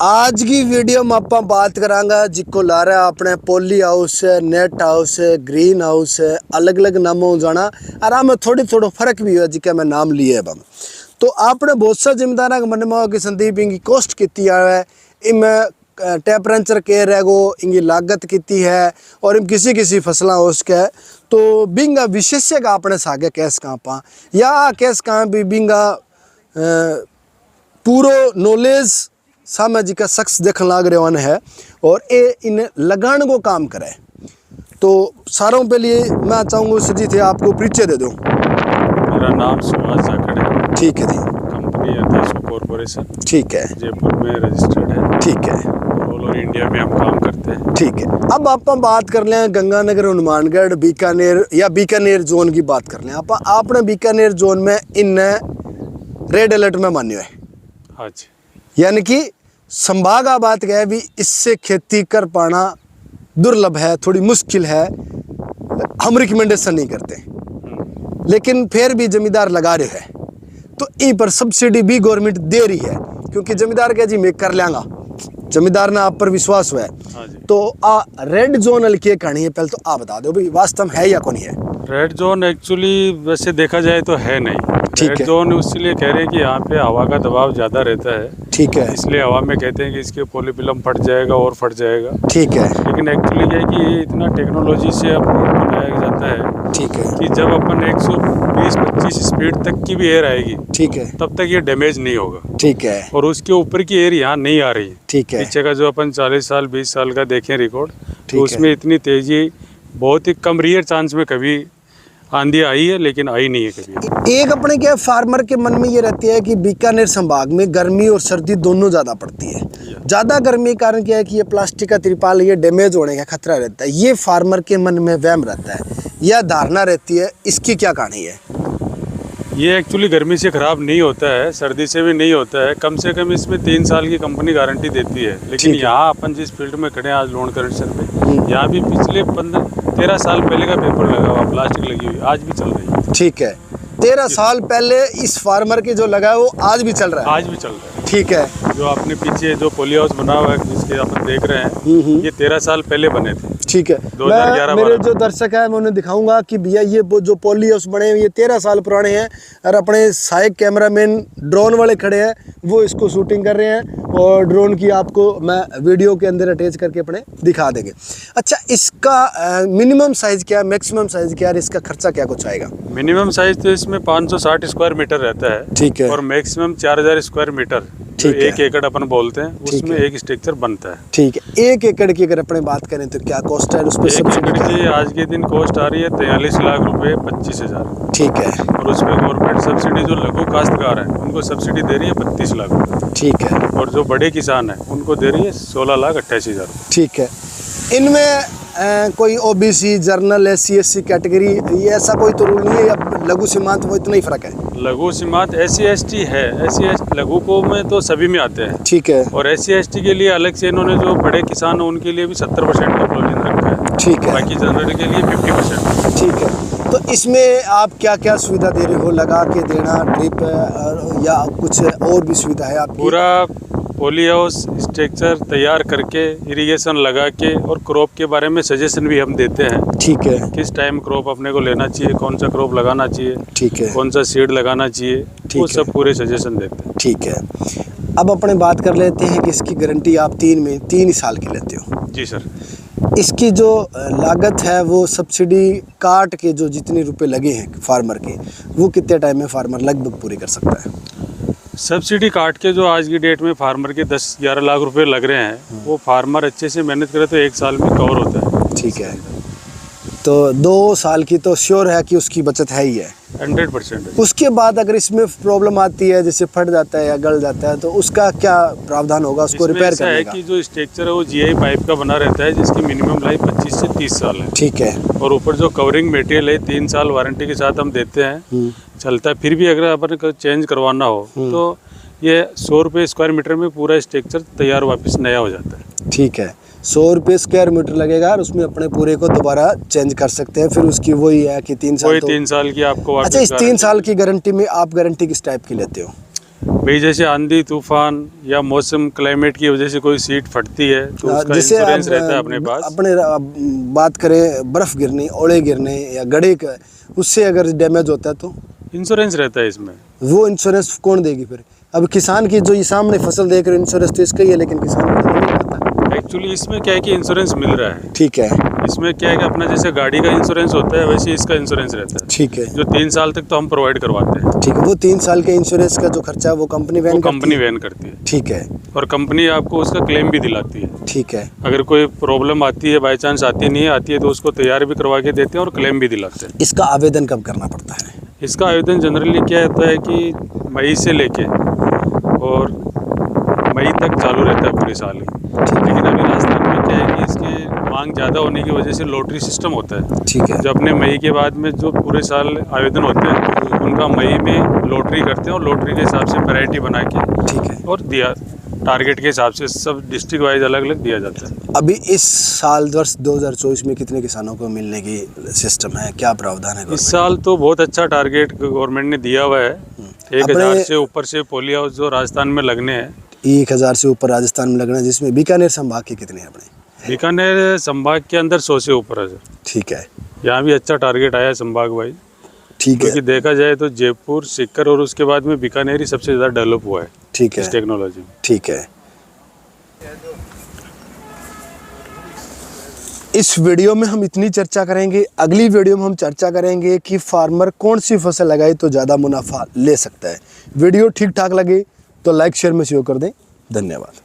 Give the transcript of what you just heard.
आज की वीडियो में आप बात करांगा जिको ला रहा है अपने पॉली हाउस है, नेट हाउस है, ग्रीन हाउस है, अलग अलग नामों जाना और में थोड़ा फर्क भी है जिसका मैं नाम लिए बम। तो आपने बहुत सा जिम्मेदार के मन में कि संदीप इनकी कॉस्ट कितनी है, इनमें टेम्परेचर केयर है गो, इनकी लागत कितनी है और इन किसी फसला हो उसके तो बिंगा विशेषज्ञ का अपने सागे कैस कहाँ पा या कैस कहाँ भी बिंगा पूरो नॉलेज सामाजिक का शख्स देखने लग रहे है और ये इन्हें लगाने को काम करे। तो सारों पे लिए मैं चाहूँगा सजी थे आपको परिचय दे दूँ। मेरा नाम सुभाष जाखड़ है। ठीक है जी। कंपनी अताशु कॉरपोरेशन, ठीक है, जयपुर में रजिस्टर्ड है। ठीक है, ऑल ओवर इंडिया में हम काम करते हैं। ठीक है, अब आप बात कर लें गंगानगर, हनुमानगढ़, बीकानेर या बीकानेर जोन की बात कर लें। आपने बीकानेर जोन में इन रेड अलर्ट में मान्यो है। हाँ जी, यानी कि संभाग बात क्या है भी इससे खेती कर पाना दुर्लभ है, थोड़ी मुश्किल है, हम रिकमेंडेशन नहीं करते, लेकिन फिर भी जमींदार लगा रहे हैं तो ई पर सब्सिडी भी गवर्नमेंट दे रही है क्योंकि जमींदार क्या जी मैं कर लेंगा, जमींदार ने आप पर विश्वास हुआ है। हाँ जी। तो रेड जोन वाली क्या कहानी है पहले तो आप बता दो भाई वास्तव में है या कौन है? रेड जोन एक्चुअली वैसे देखा जाए तो है नहीं। रेड जोन इसलिए कह रहे हैं कि यहाँ पे हवा का दबाव ज़्यादा रहता है। ठीक है, इसलिए हवा में कहते हैं कि इसके पॉलीफिल्म फट जाएगा और फट जाएगा। ठीक है, लेकिन एक्चुअली क्या है कि ये इतना टेक्नोलॉजी से अब रोड बनाया जाता है। ठीक है, कि जब अपन 120-125 स्पीड तक की भी एयर आएगी, ठीक है, तब तक ये डैमेज नहीं होगा। ठीक है, और उसके ऊपर की एयर यहाँ नहीं आ रही है। ठीक है, पीछे का जो अपन 40 साल 20 साल का देखें रिकॉर्ड, तो उसमें इतनी तेजी बहुत ही कम, रेयर चांस में कभी आंधी आई है, लेकिन आई नहीं है कभी। एक अपने क्या फार्मर के मन में ये रहती है कि बीकानेर संभाग में गर्मी और सर्दी दोनों ज़्यादा पड़ती है। ज़्यादा गर्मी के कारण क्या है कि ये प्लास्टिक का तिरपाल ये डैमेज होने का खतरा रहता है, ये फार्मर के मन में वहम रहता है या धारणा रहती है, इसकी क्या कहानी है? ये एक्चुअली गर्मी से ख़राब नहीं होता है, सर्दी से भी नहीं होता है। कम से कम इसमें 3 साल की कंपनी गारंटी देती है। लेकिन यहाँ अपन जिस फील्ड में खड़े हैं आज लोन करेक्शन पे, यहाँ भी पिछले 13 साल पहले का पेपर लगा हुआ, प्लास्टिक लगी हुई, आज भी चल रही है। ठीक है, 13 साल पहले इस फार्मर के जो लगा है वो आज भी चल रहा है। आज भी चल रहा है। ठीक है, जो आपने पीछे जो पॉली हाउस बना हुआ है जिसके अपन देख रहे हैं, ये 13 साल पहले बने थे। ठीक है, 2011 मेरे जो दर्शक है मैं उन्हें दिखाऊंगा कि भैया ये जो पॉली हाउस बने हैं ये 13 साल पुराने हैं और अपने सहायक कैमरामैन ड्रोन वाले खड़े हैं, वो इसको शूटिंग कर रहे हैं और ड्रोन की आपको मैं वीडियो के अंदर अटैच करके अपने दिखा देंगे। अच्छा, इसका मिनिमम साइज क्या है, मैक्सिमम साइज क्या है, इसका खर्चा क्या कुछ आएगा? मिनिमम साइज तो इसमें 560 स्क्वायर मीटर रहता है। ठीक है, और मैक्सिमम 4000 स्क्वायर मीटर, ठीक है, 1 एकड़ अपन बोलते हैं, उसमें एक स्ट्रक्चर बनता है। ठीक है, 1 एकड़ की अगर अपने बात करें तो क्या कॉस्ट है उस पर? 1 एकड़ की आज के दिन कॉस्ट आ रही है 43 लाख रुपए 25,000। ठीक है, और उसमें गवर्नमेंट सब्सिडी जो लघु काश्तकार है उनको सब्सिडी दे रही है 32 लाख रुपए। ठीक है, और जो बड़े किसान है उनको दे रही है 16,88,000। ठीक है, इनमें कोई OBC, journal, SC SC category ये ऐसा कोई तो रूल नहीं है या लघु सीमांत वो इतना ही फर्क है? लघु सीमांत SC ST है, SC ST लघु को में तो सभी में आते हैं। ठीक है, और SC ST के लिए अलग से इन्होंने जो बड़े किसान हैं उनके लिए भी 70% का प्रोविजन रखा है। ठीक है, बाकी जनरल के लिए 50%। ठीक है, तो इसमें आप क्या क्या सुविधा दे रहे हो? लगा के देना, ड्रिप या कुछ और भी सुविधा है आपकी? पूरा पॉली हाउस स्ट्रक्चर तैयार करके, इरिगेशन लगा के और क्रॉप के बारे में सजेशन भी हम देते हैं। ठीक है, किस टाइम क्रॉप अपने को लेना चाहिए, कौन सा क्रॉप लगाना चाहिए, ठीक है, कौन सा सीड लगाना चाहिए, वो सब पूरे सजेशन देते हैं। ठीक है, अब अपने बात कर लेते हैं कि इसकी गारंटी आप 3 साल की लेते हो। जी सर। इसकी जो लागत है वो सब्सिडी काट के जो जितने रुपए लगे हैं फार्मर के, वो कितने टाइम में फार्मर लगभग पूरी कर सकता है? सब्सिडी काट के जो आज की डेट में फार्मर के 10-11 लाख रुपए लग रहे हैं, वो फार्मर अच्छे से मेहनत करे तो 1 साल में कवर होता है। ठीक है, तो 2 साल की तो श्योर है कि उसकी बचत है ही है, 100%। उसके बाद अगर इसमें प्रॉब्लम आती है जैसे फट जाता है या गल जाता है तो उसका क्या प्रावधान होगा उसको रिपेयर करने का? कि जो स्ट्रक्चर है वो GI पाइप का बना रहता है जिसकी मिनिमम लाइफ 25 से 30 साल है। ठीक है, और ऊपर जो कवरिंग मटेरियल है 3 साल वारंटी के साथ हम देते हैं, चलता है। फिर भी अगर अपन चेंज करवाना हो तो ये 100 रुपये स्क्वायर मीटर में पूरा स्ट्रक्चर तैयार वापस नया हो जाता है। ठीक है, 100 रुपये स्क्वायर मीटर लगेगा और उसमें अपने पूरे को दोबारा चेंज कर सकते हैं। फिर उसकी वही है कि 3 साल, 3 साल की आपको। अच्छा, इस 3 साल की गारंटी में आप गारंटी किस टाइप की लेते हो? भाई जैसे आंधी तूफान या मौसम क्लाइमेट की वजह से कोई सीट फटती है तो उसका जैसे इंश्योरेंस रहता है अपने पास। अपने बात करें बर्फ गिरने, ओले गिरने या गड़े का, उससे अगर डैमेज होता है तो इंश्योरेंस रहता है इसमें। वो इंश्योरेंस कौन देगी फिर? अब किसान की जो ये सामने फसल देख रहे हो, इंश्योरेंस तो इसका ही है, लेकिन किसान को तो नहीं पता। एक्चुअली इसमें क्या है कि इंश्योरेंस मिल रहा है। ठीक है। इसमें क्या है कि अपना जैसे गाड़ी का इंश्योरेंस होता है वैसे इसका इंश्योरेंस रहता है। ठीक है। जो 3 साल तक तो हम प्रोवाइड करवाते हैं। ठीक है, वो 3 साल के इंश्योरेंस का जो खर्चा है वो कंपनी वहन करती है? कंपनी वहन करती है। ठीक है। और कंपनी आपको उसका क्लेम भी दिलाती है। ठीक है। अगर कोई प्रॉब्लम आती है, बाई चांस नहीं आती है, तो उसको तैयार भी करवा के देते हैं और क्लेम भी दिलाते हैं। इसका आवेदन कब करना पड़ता है? इसका आवेदन जनरली क्या होता है कि मई से लेके और मई तक चालू रहता है पूरे साल ही। लेकिन अभी राजस्थान में क्या है कि इसके मांग ज़्यादा होने की वजह से लॉटरी सिस्टम होता है। ठीक है। जो अपने मई के बाद में जो पूरे साल आवेदन होते हैं उनका मई में लॉटरी करते हैं और लॉटरी के हिसाब से वैरायटी बना के ठीक है और दिया टारगेट के हिसाब से सब डिस्ट्रिक्ट वाइज अलग अलग दिया जाता है। अभी इस साल वर्ष 2024 में कितने किसानों को मिलने की सिस्टम है, क्या प्रावधान है? इस साल तो बहुत अच्छा टारगेट गवर्नमेंट ने दिया हुआ है। 1000 से ऊपर से पोली हाउस जो राजस्थान में लगने हैं। 1000 से ऊपर राजस्थान में लगना है, जिसमें बीकानेर संभाग के कितने हैं अपने? बीकानेर संभाग के अंदर 100 से ऊपर है। ठीक है। यहाँ भी अच्छा टारगेट आया है संभाग वाइज। ठीक है। क्योंकि देखा जाए तो जयपुर, सीकर और उसके बाद में बीकानेर ही सबसे ज़्यादा डेवलप हुआ है। ठीक है। इस टेक्नोलॉजी में। ठीक है। इस वीडियो में हम इतनी चर्चा करेंगे। अगली वीडियो में हम चर्चा करेंगे कि फार्मर कौन सी फसल लगाए तो ज़्यादा मुनाफा ले सकता है। वीडियो ठीक ठाक लगे तो लाइक शेयर में शेयर कर दें। धन्यवाद।